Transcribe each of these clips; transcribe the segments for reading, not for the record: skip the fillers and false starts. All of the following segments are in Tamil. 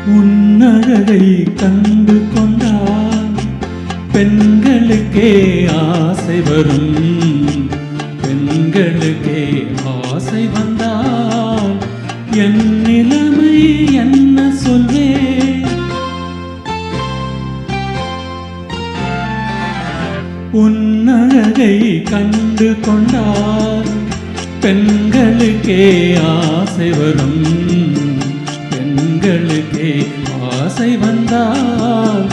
உன்னழகை கண்டு கொண்டால் பெண்களுக்கே ஆசை வரும். பெண்களுக்கே ஆசை வந்தால் என் நிலைமை என்ன சொல்வேன்? உன்னழகை கண்டு கொண்டால் பெண்களுக்கே ஆசை வரும். பெண்களுக்கே ஆசை வந்தால்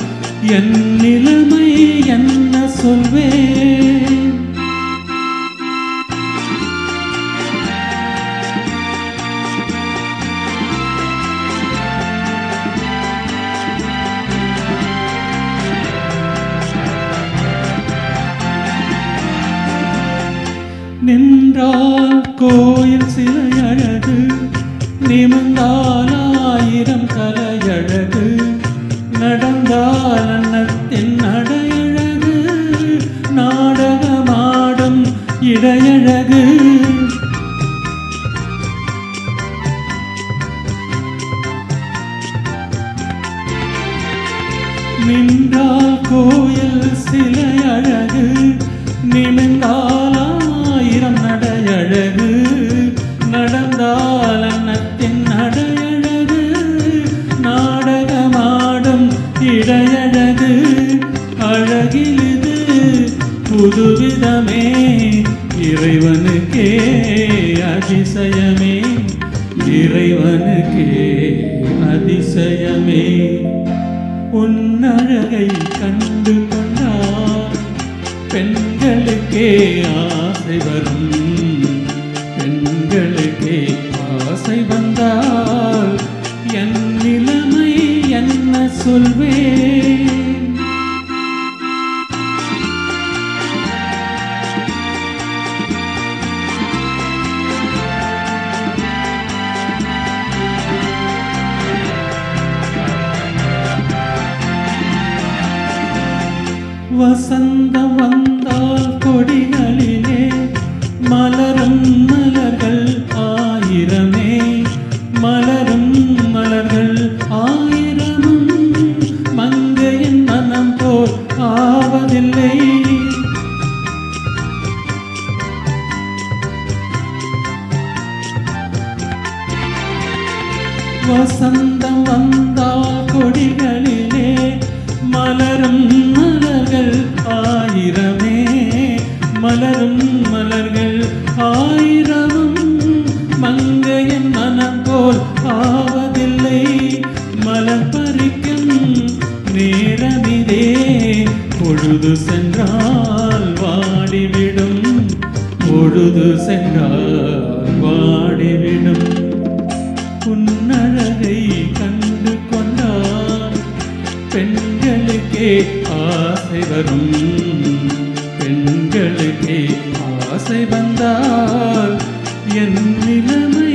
என் நிலைமை என்ன சொல்வேன்? நின்றால் கோயில் சிலை அழகு, நிமிர்ந்தால் ஆயிரம் கலையழகு, நடந்தால் அன்னத்தின் நடையழகு, நாடகமாடும் இடையழகு. நின்றால் கோயில் சிலை அழகு, நிமிர்ந்தால் ஆயிரம் நடையழகு, நடந்தால் அன்னத்தின் நடையழகு, நாடகமாடும் இடையழகு. அழகிலிது புதுவிதமே, இறைவனுக்கே அதிசயமே, இறைவனுக்கே அதிசயமே. உன்னழகை கண்டு கொண்டால் பெண்களுக்கே ஆசை வரும். பெண்களுக்கே ஆசை வந்தால் என் நிலைமை என்ன சொல்வேன்? வசந்தம் வந்தால் கொடிகளிலே மலரும் மலர்கள் ஆயிரமே, மலரும் மலர்கள் ஆயிரமும் மங்கையின் மனம் போல் ஆவதில்லை. வசந்தம் வந்தால் கொடிகளிலே மலரும் மலர்கள் ஆயிரமே, மலரும் மலர்கள் ஆயிரமும் மங்கையின் மனம் போல் ஆவதில்லை. மலர் பறிக்கும் நேரமிதே, பொழுது சென்றால் வாடிவிடும், பொழுது சென்றால் வாடிவிடும். உன்னழகை கண்டு கொண்டால் பெண்களுக்கே ஆசை வரும். பெண்களுக்கே ஆசை வந்தால் என் நிலைமை